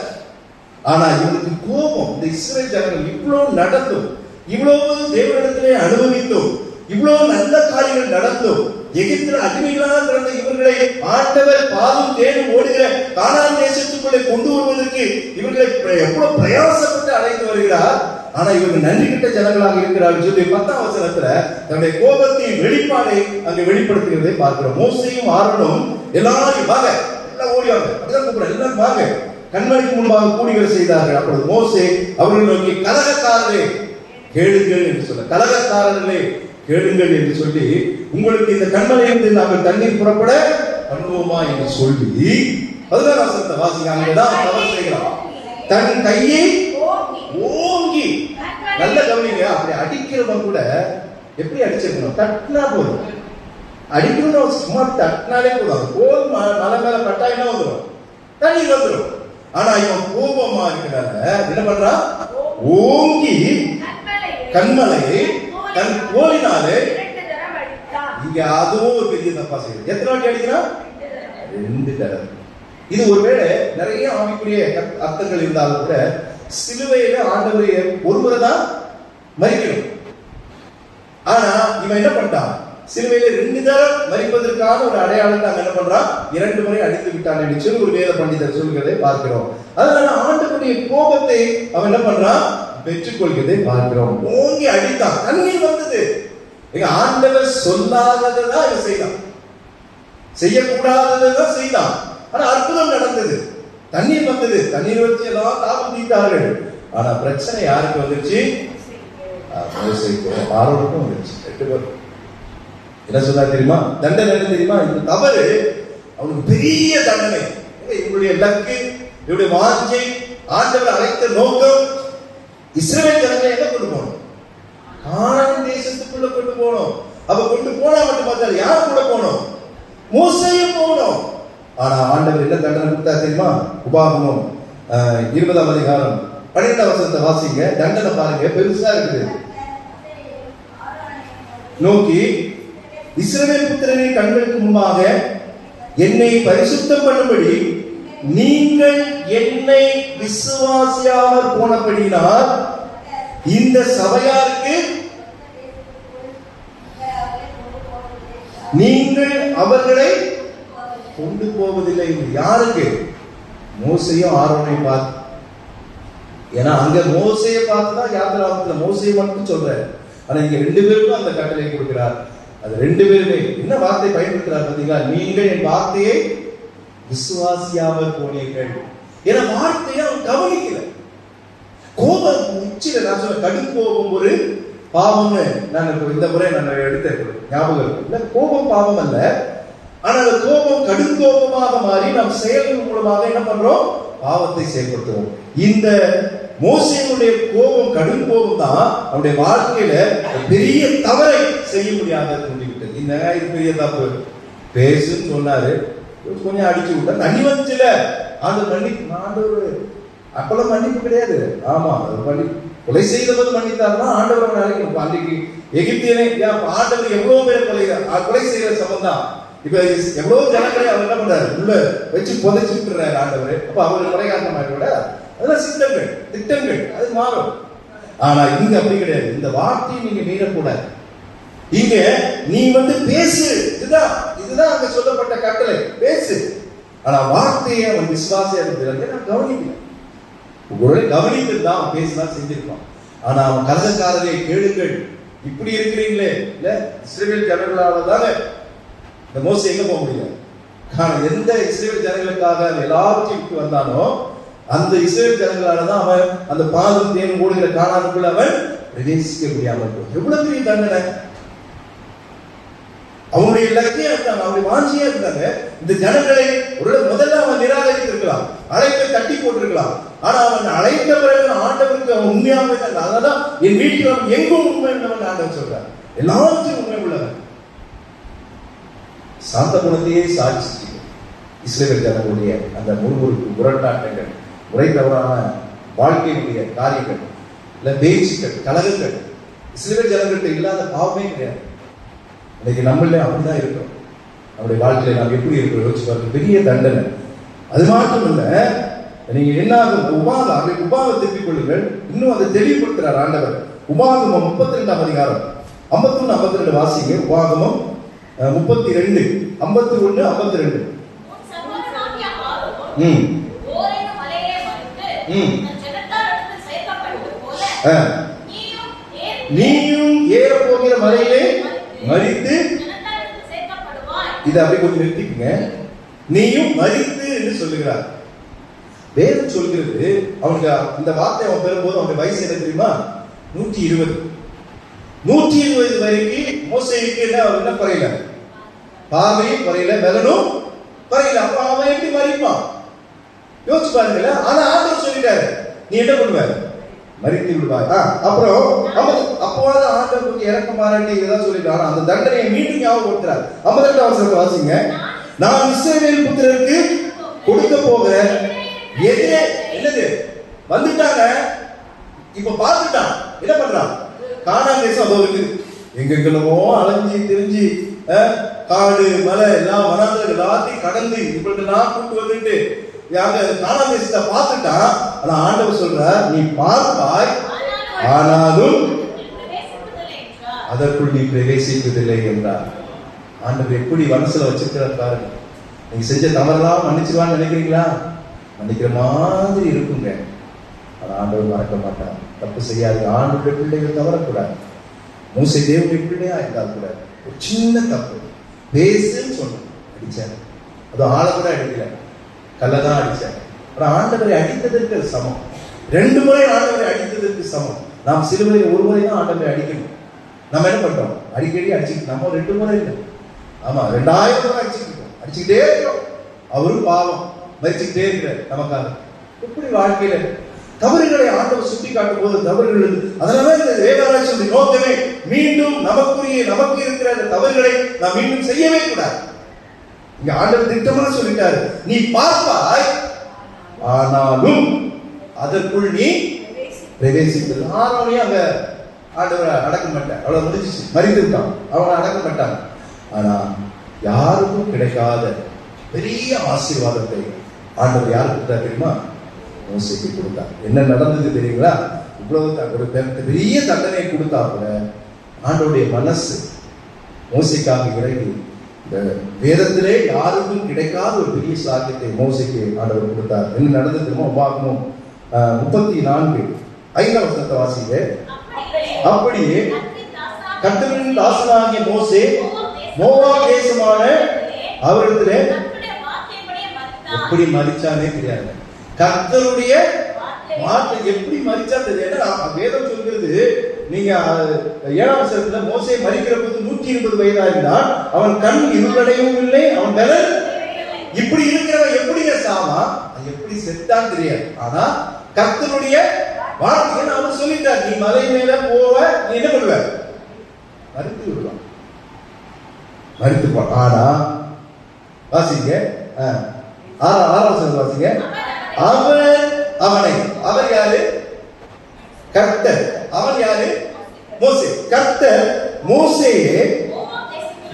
ஆனா இவனுக்கு கோபம். இந்த இஸ்ரவேல் ஜனங்கள் இவ்வளவு நடந்தும், இவ்வளவு தேவனிடத்திலே அனுபவித்தும், இவ்வளவு நல்ல காரியங்கள் நடந்தும், எகிப்தில் அடிமைகளாக கிடந்த இவர்களை ஆண்டவர் பாலும் தேடும் ஓடுகிற கானான் தேசத்துக்குள்ளே கொண்டு வருவதற்கு இவர்களை எவ்வளவு பிரயாசப்பட்டு அழைத்து வருகிறார். ஆனா இவர்கள் நன்றி கிட்ட ஜனங்களாக இருக்கிறார்கள் சொல்லி 10ஆம் வசனத்துல தன்னுடைய கோபத்தின் வெளிப்பாடை அங்கு வெளிப்படுத்துகிறதை பார்க்கிறோம். மோசேயும் ஆரோனும் எல்லாரும் வாங்க, எல்லாம் ஓடிவாங்க, அப்படிதான் கூப்பிடுறாங்க, எல்லாரும் வாங்க, கண்மலைக்கு முன்பாக கூடிவர செய்தார்கள். அப்பொழுது மோசே அவர்களை நோக்கி கலகக்காரரே கேளுங்கள் என்று சொல்ல, கலகக்காரர்களே கேளுங்கள் என்று சொல்லி, உங்களுக்கு இந்த கண்மலையிலிருந்து நாங்கள் தண்ணீர் புறப்பட பண்ணுவோமா என்று சொல்லி 16ஆம் வசனத்தை வாசிங்க. அங்கதான் தவறு செய்கிறோம். தன் கையை ஓங்கி, நல்ல கவனிங்க, அப்படி அடிக்கிறவன் கூட எப்படி அடிச்சிருக்கணும்? தட்டினா போதும். அடிக்கணும், சும்மா தட்டினாலே போதும். போதும், மலை மேல பட்டா என்ன வந்துடும்? தண்ணீர் வந்துடும். ஆனா இவன் கோபமா இருக்கிறாங்க, என்ன பண்றான்? ஓங்கி கண்மலையை தன் கோலினாலே, இங்க அதுவும் ஒரு பெரிய தப்பா செய்யுது. எத்தனை வாட்டி அடிக்கிறான்? 2 தடவை. இது ஒருவேளை நிறைய ஆவிக்குரிய அர்த்தங்கள் இருந்தாலும் கூட சிலுவையில ஆண்டவரை ஒருமுறை தான் மரிக்கணும். ஆனா இவன் என்ன பண்ணிட்டான்? சிலுவையில 2 தடவை மரிப்பதற்கான ஒரு அடையாளத்தை அங்க என்ன பண்றான்? 2 முறை அடித்து விட்டான் என்று சொல்லி ஒரு வேத பண்டிதர் சொல்கிறதை பார்க்கிறோம். அதனால ஆண்டவருடைய கோபத்தை அவன் என்ன பண்றான்? பெற்றுக்கொள்கிறதை பார்க்கிறோம். ஓங்கி அடித்தான், தண்ணீர் வந்தது. ஆண்டவர் சொல்லாததான் இவன் செய்தான், செய்யக்கூடாததான் செய்தான். ஆனா அற்புதம் நடந்தது, தண்ணீர் வந்தது. தண்ணீர் வச்சு எல்லாம் தாகம் தீர்த்தார்கள். ஆனா பிரச்சனை யாருக்கு வந்துருச்சு? ஆரோனுக்கும் வந்துருச்சு. 8 பேர் என்ன சொல்றா தெரியுமா? தண்டனை என்ன தெரியுமா? இந்த தவறு அவனுக்கு பெரிய தண்டனை. இவருடைய லக்கு, இவருடைய வாஞ்சை, ஆண்டவர் அழைத்த நோக்கம் இஸ்ரவேல் ஜனங்களை எங்க கொண்டு போகணும்? கானான் தேசத்துக்குள்ள கொண்டு போகணும். அப்ப கொண்டு போனா மட்டும் பார்த்தால் யார் கூட போகணும்? மோசேயும் போகணும். ஆனா ஆண்டவர் என்ன தண்டனை கொடுத்தா தெரியுமா? உபாகமம் 20ஆம் அதிகாரம் 12ஆம் வசனத்தை வாசிங்க. தண்டனை பாருங்க, பெருசா இருக்குது. நோக்கி, இஸ்ரவேல் புத்திரனின் கண்களுக்கு முன்பாக என்னை பரிசுத்தம் பண்ணும்படி நீங்கள் என்னை விசுவாசியாமல் போனபடியினால் இந்த சபையாருக்கு நீங்கள் அவர்களை கொண்டு போவதில்லை. யாருக்கு? மோசேயும் ஆரோனையும் பார்த்து. ஏன்னா அங்க மோசையை பார்த்துதான் யாத்திராகமத்துல மோசையை மட்டும் சொல்ற. ஆனா இங்க 2 பேருக்கும் அந்த கட்டளை கொடுக்கிறார். அது 2 பேருமே என்ன வார்த்தை பயன்படுத்துறார் பாத்தீங்களா? நீங்கள் என் வார்த்தையை விசுவாசியாமல் போனீர்கள். ஏன்னா வார்த்தையை அவன் கவனிக்கல. கோபம் உச்சில, நான் சொல்ல கடும் கோபம் ஒரு பாவம்னு நான் இந்த முறை நான் எடுத்த ஞாபகம் இல்ல. கோபம் பாவம் அல்ல. ஆனால் கோபம் கடும் கோபமாக மாறி நம் செயல்கள் மூலமாக என்ன பண்றோம்? பாவத்தை செயல்படுத்துவோம். இந்த மோசேயுடைய கோபம், கடும் கோபம் தான் அவனுடைய வாழ்க்கையில பெரிய தவறை செய்ய முடியாத தூண்டிவிட்டது. இந்த இது பெரிய தப்பு பேசுன்னு சொன்னாரு, கொஞ்சம் அடிச்சு விட்டா தண்ணி வந்துச்சுல. அந்த ஆண்டவர் அப்பெல்லாம் மன்னிப்பு கிடையாது. ஆமா, கொலை செய்தபோது மன்னித்தார்னா ஆண்டவர் நாளைக்கு அன்றைக்கு எகிப்தியனை ஆண்டவர் எவ்வளவு பேர் கொலை செய்யற சம்பந்தம். இப்ப எவ்வளவு ஜனங்களை அவர் என்ன பண்றாரு? உள்ள வச்சு புதைச்சு விட்டுறாரு ஆண்டவர். அப்ப அவர்கள் முறைகாட்ட மாட்டோட அதெல்லாம் சித்தங்கள், திட்டங்கள், அது மாறும். ஆனா இங்க அப்படி கிடையாது. இந்த வார்த்தையை நீங்க மீறக்கூடாது. இங்க நீ பேசு, இதுதான் அங்க சொல்லப்பட்ட கட்டளை, பேசு. ஆனா வார்த்தையை அவன் விசுவாசியா இருக்கிறது நான் கவனிக்கல. ஒருவேளை கவனித்துதான் அவன் பேசிதான் செஞ்சிருப்பான். ஆனா அவன் கலகக்காரரை கேளுங்கள், இப்படி இருக்கிறீங்களே இல்ல இஸ்ரவேல் ஜனங்களால தானே இந்த மோசே எங்க போக முடியும்? ஆனா எந்த இஸ்ரவேல் ஜனங்களுக்காக எல்லாவற்றையும் விட்டு வந்தானோ அந்த இஸ்ரவேல் ஜனங்களாலதான் அவன் அந்த பாலும் தேனும் ஓடுகிற கானானுக்குள்ள அவன் பிரவேசிக்க முடியாமல். எவ்வளவு பெரிய தண்டனை! அவனுடைய லட்சியம் இருந்தாங்க, அவனுடைய வாஞ்சியா இருந்தாங்க. இந்த ஜனங்களை ஒரு முதல்ல அவன் நிராகரித்து இருக்கலாம், அழைப்பை தட்டி போட்டிருக்கலாம். ஆனா அவன் அழைத்த பிறகு ஆண்டவருக்கு அவன் உண்மையாக இருந்தாங்க. அதனாலதான் என் வீட்டில் அவன் எங்கும் உண்மை உள்ளவன் ஆண்டவர் சொல்றார். எல்லாவற்றையும் உண்மை உள்ளவன். சாந்த குணத்தையே சாட்சி இஸ்ரவேல் ஜனங்களுடைய அந்த முறுமுறுப்பு, முரட்டாட்டங்கள், முறை தவறான வாழ்க்கையினுடைய காரியங்கள், இல்ல பேச்சுக்கள், கலகங்கள் இஸ்ரவேல் ஜனங்கள்கிட்ட இல்லாத பாவமே கிடையாது. இன்னைக்கு நம்மளே அப்படிதான் இருக்கிறோம். நம்முடைய வாழ்க்கையில நாம் எப்படி இருக்கிறோம் யோசிச்சு பாருங்க. பெரிய தண்டனை. அது மட்டும் இல்ல, நீங்க என்ன உபாகம் திருப்பிக் கொள்ளுங்கள். இன்னும் அதை தெளிவுபடுத்துறார் ஆண்டவர். உபாகமம் 32ஆம் அதிகாரம் 51 52 வாசிங்க. உபாகமம் 32 51 52. நீயும் ஏற போகிற மலையிலே மரித்து, இதை அப்படி கொஞ்சம் நிறுத்திக்கங்க. நீயும் மரித்து என்று சொல்லுகிறார். வேதம் சொல்கிறது. அவனுக்கு இந்த வார்த்தை அவன் பெறும்போது அவனுடைய வயசு என்ன தெரியுமா? 120. 120 வரைக்கும் மோசேக்கு என்ன குறையல, பார்வையும் குறையல, பலனும் குறையல. அப்ப அவன் எப்படி மறிப்பான் யோசிச்சு பாருங்களேன். ஆனா ஆண்டவர் சொல்லிட்டாரு, நீ என்ன பண்ணுவ? மறித்து விடுவாய். அப்புறம் அப்போவாது ஆண்டவர் கொஞ்சம் இறக்கம் பாராட்டி இதெல்லாம் சொல்லிட்டாரு. அந்த தண்டனையை மீண்டும் ஞாபகப்படுத்துறாரு. 52 வசனத்தை வாசிங்க. நான் இஸ்ரவேல் புத்திரருக்கு கொடுக்க போகிற எதிரே என்னது வந்துட்டாங்க. இப்ப பார்த்துட்டான். என்ன பண்றான்? கானான் தேசம் அதோ இருக்கு. எங்கெங்கெல்லமோ அலைஞ்சி தெரிஞ்சு காடு மலை எல்லாம் வனாந்தரம் எல்லாத்தையும் கடந்து இப்படிலாம் கூட்டு வந்துட்டு கானான் தேசத்தை பார்த்துட்டான். ஆனா ஆண்டவர் சொல்றார், நீ பார்ப்பாய், ஆனாலும் அதற்குள் நீ பிரவேசிப்பதில்லை என்றார். ஆண்டவர் எப்படி மனசுல வச்சிருக்கிறார் பாருங்க. நீங்க செஞ்ச தவறெல்லாம் மன்னிச்சிருவான்னு நினைக்கிறீங்களா? மன்னிக்கிற மாதிரி இருக்குங்க. ஆனா ஆண்டவர் மறக்க மாட்டார். தப்பு செய்யாது. ஆண்டுடைய பிள்ளைகள் தவறக்கூடாது. மூசை தேவனுடைய பிள்ளையா இருந்தால் கூட ஒரு சின்ன தப்பு பேசுன்னு சொன்ன அடிச்சாரு. அது ஆளை கூட அடிக்கல, கல்லதான் அடிச்சாரு. ஆனா ஆண்டவரை அடித்ததற்கு சமம். 2 முறை ஆண்டவரை அடித்ததற்கு சமம். நாம் சிலுவையில் ஒரு முறை தான் ஆண்டவரை அடிக்கணும். நம்ம என்ன பண்றோம்? அடிக்கடி அடிச்சுக்கிட்டு, நம்ம 2 முறை இல்லை, ஆமா 2000 முறை அடிச்சுக்கிட்டே இருக்கிறோம். அவரும் பாவம் மறிச்சுக்கிட்டே இருக்கிறார் நமக்காக. எப்படி வாழ்க்கையில தவறுகளை ஆண்டவர் சுட்டி காட்டும் போது தவறுகள், அதனால இந்த வேதாராய்ச்சி நோக்கமே மீண்டும் நமக்கு இருக்கிற அந்த தவறுகளை நாம் மீண்டும் செய்யவே கூடாது. இங்க ஆண்டவர் திட்டமாக சொல்லிட்டாரு, நீ பார்ப்பாய், ஆனாலும் அதற்குள் நீ பிரவேசிப்பது. ஆனாலும் அங்க ஆண்டவரை அடக்க மாட்டார். அவ்வளவு முடிஞ்சிச்சு, மறித்திருக்கான், அவனை அடக்க மாட்டாங்க. ஆனா யாருக்கும் கிடைக்காத பெரிய ஆசீர்வாதத்தை ஆண்டவர் யாருக்கு கொடுத்தார் தெரியுமா? மோசேக்கு கொடுத்தார். என்ன நடந்தது தெரியுங்களா? இவ்வளவு ஒரு பெரிய தண்டனை கொடுத்தா கூட ஆண்டவருடைய மனசு மோசேக்காக இறங்கி இந்த வேதத்திலே யாருக்கும் கிடைக்காத ஒரு பெரிய சாக்கியத்தை மோசேக்கு ஆண்டவர் கொடுத்தார். என்ன நடந்தது தெரியுமா? உபாகமம் 34 5ஆம் வசனத்தை வாசிங்க. அப்படியே கர்த்தரின் தாசனாகிய மோசே மோவாப் தேசமான அவரிடத்திலே எப்படி மரிச்சானே தெரியாது. கர்த்தருடைய வார்த்தை எப்படி மரிச்சா தெரியாது. வேதம் சொல்கிறது, நீங்க 7ஆம் வசனத்துல மோசே மரிக்கிற போது 120 வயதா இருந்தான். அவன் கண் இருளடையவும் இல்லை, அவன் பலன் இப்படி இருக்கிறவன் எப்படிங்க சாமா, எப்படி செத்தான் தெரியாது. ஆனா கர்த்தருடைய வார்த்தை அவன் சொல்லிட்டார், நீ மலை மேல போவ, நீ என்ன பண்ணுவ? மரித்து விடுவான், மரித்துப்பான். ஆனா வாசிங்க 6ஆம் வசனம் வாசிங்க. அவர் யாரு? கர்த்தர். அவன் யாரு? மோசே. கர்த்தர் மோசேயை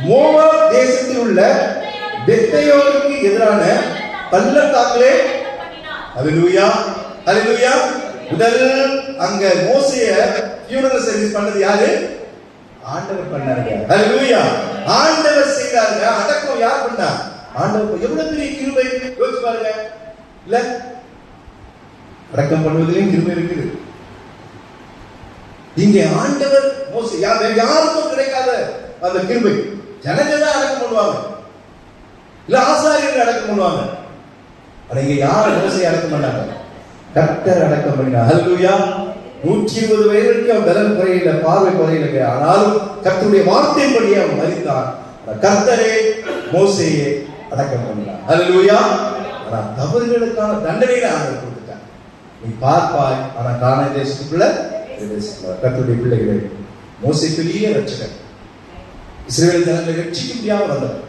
மோவாப் தேசத்தில் உள்ள பெத்தேயோருக்கு எதிரான பள்ளத்தாக்கிலே, ஹல்லேலூயா ஹல்லேலூயா, முதல் அங்க மோசேய ஃபியூனரல் சர்வீஸ் பண்ணது யாரு? ஆண்டவர் பண்ணாருங்க. ஹல்லேலூயா, ஆண்டவர் செய்தாருங்க. அடக்கம் யார் பண்ணா? ஆண்டவர். எவ்வளவு பெரிய கிருபை யோசிச்சு பாருங்க. இல்ல, அடக்கம் பண்ணுவதிலும் கிருபை இருக்குது. இங்கே ஆண்டவர் மோசே யாருக்கும் கிடைக்காத அந்த கிருபை. ஜனங்க தான் அடக்கம் பண்ணுவாங்க, இல்ல ஆசாரியர்கள் அடக்கம் பண்ணுவாங்க. ஆனா இங்க யார் மோசே அடக்கம் பண்ணாங்க? கர்த்தர் அடக்கம் பண்ணினார். ஹல்லேலூயா. 120 வயதுக்கு அவன் பலன் குறையில, பார்வை குறையில. ஆனாலும் கர்த்தருடைய வார்த்தைப்படியே அவன் மரித்தான். கர்த்தரே மோசேயை அடக்கம் பண்ணார். ஹல்லேலூயா. ஆனா தவறுகளுக்கான தண்டனையை ஆண்டவர் கொடுத்துட்டார். நீ பார்ப்பாய், ஆனா கானான் தேசத்துக்குள்ள கர்த்தருடைய பிள்ளைகளே, மோசே பெரிய ரட்சகர், இஸ்ரவேல் ஜனங்களை ரட்சிக்க முடியாம வந்தார்.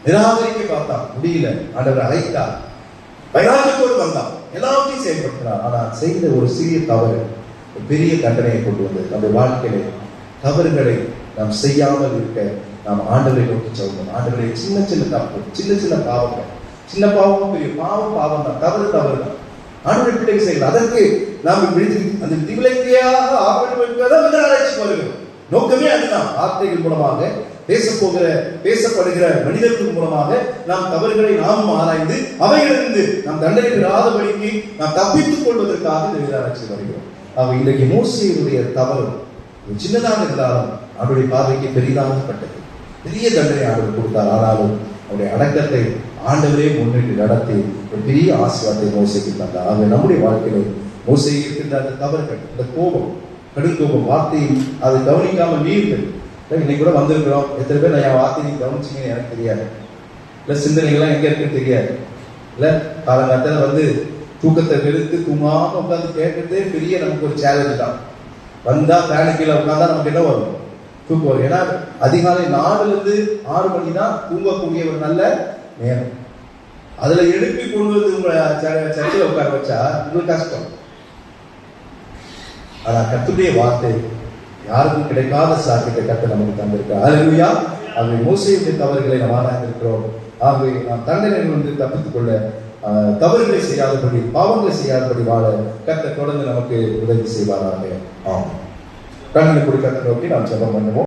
நிராகரிக்க பார்த்தான், முடியல. ஆண்டவர் அழைத்தார், வைராக்கியத்தோடு வந்தான், எல்லாத்தையும் செயல்படுத்தினார். ஆனா செய்த ஒரு சிறிய தவறு பெரிய தண்டனையை கொண்டு வந்தது. நம்முடைய வாழ்க்கையிலே தவறுகளை நாம் செய்யாமல் இருக்க நாம் ஆண்டவரை நோக்கி சொல்றோம். ஆண்டவரை சின்ன சின்ன தப்பு, சின்ன சின்ன பாவங்கள், சின்ன பாவமும் பெரிய பாவம் தான், தவறு தான் ஆண்டவரை பிள்ளைகள் செய்யலாம். அதற்கு நாம் அந்த விதிவிலக்கையாக ஆபத்து ஆராய்ச்சி வருகிறோம். நோக்கமே அதுதான். வார்த்தைகள் மூலமாக பேசப்படுகிற மனிதர்கள் மூலமாக நாம் தவறுகளை நாமும் ஆராய்ந்து அவைகளிலிருந்து நாம் தண்டனை பெறாதபடிக்கு நாம் தப்பித்துக் கொள்வதற்காக இந்த ஆராய்ச்சி வருகிறோம். அவ இன்றைக்கு மோசேயுடைய தவறு சின்னதாக இருந்தாலும் அவருடைய பார்வைக்கு பெரிதாகப்பட்டது. பெரிய தண்டனை ஆண்டவர் கொடுத்தார். ஆனாலும் அவருடைய அடக்கத்தை ஆண்டவரே முன்னிட்டு நடத்தி ஒரு பெரிய ஆசீர்வாதத்தை மோசேக்கு தந்தார். ஆக நம்முடைய வாழ்க்கையில மோசே இருக்கின்ற அந்த தவறுகள், இந்த கோபம், கடும் கோபம், வார்த்தையை அதை கவனிக்காமல் மீறுதல். இன்னைக்கு கூட வந்திருக்கிறோம். எத்தனை பேர் என் வார்த்தையை கவனிச்சிங்கன்னு எனக்கு தெரியாது. இல்ல சிந்தனைகள்லாம் எங்க இருக்குன்னு தெரியாது. இல்ல காலங்காலத்துல வந்து தூக்கத்தை வெறுத்து தூங்காம உட்காந்து கேட்கறதே பெரிய நமக்கு ஒரு சேலஞ்ச் தான். வந்தா ஃபேனு கீழே உட்காந்தா நமக்கு என்ன வரும்? தூக்கம் வரும். ஏன்னா அதிகாலை 4 to 6 மணி தான் தூங்கக்கூடிய ஒரு நல்ல நேரம். அதுல எழுப்பி கொண்டு வந்து உங்களை சர்ச்சையில் உட்கார வச்சா உங்களுக்கு கஷ்டம். ஆனா கர்த்தருடைய வார்த்தை யாருக்கும் கிடைக்காத சாக்கியத்தை கர்த்தர் நமக்கு தந்திருக்கிறார். ஹல்லேலூயா. ஆகவே மோசேயுடைய தவறுகளை நாம் ஆராய்ந்திருக்கிறோம். ஆகவே நாம் தண்டனை வந்து தப்பித்துக் கொள்ள, தவறுகளை செய்யாதபடி, பாவங்களை செய்யாதபடி வாழ கர்த்தர் தொடர்ந்து நமக்கு உதவி செய்வாராக. ஆம். கண்ணனை குறி கர்த்தரை நோக்கி நாம் ஜெபம் பண்ணுவோம்.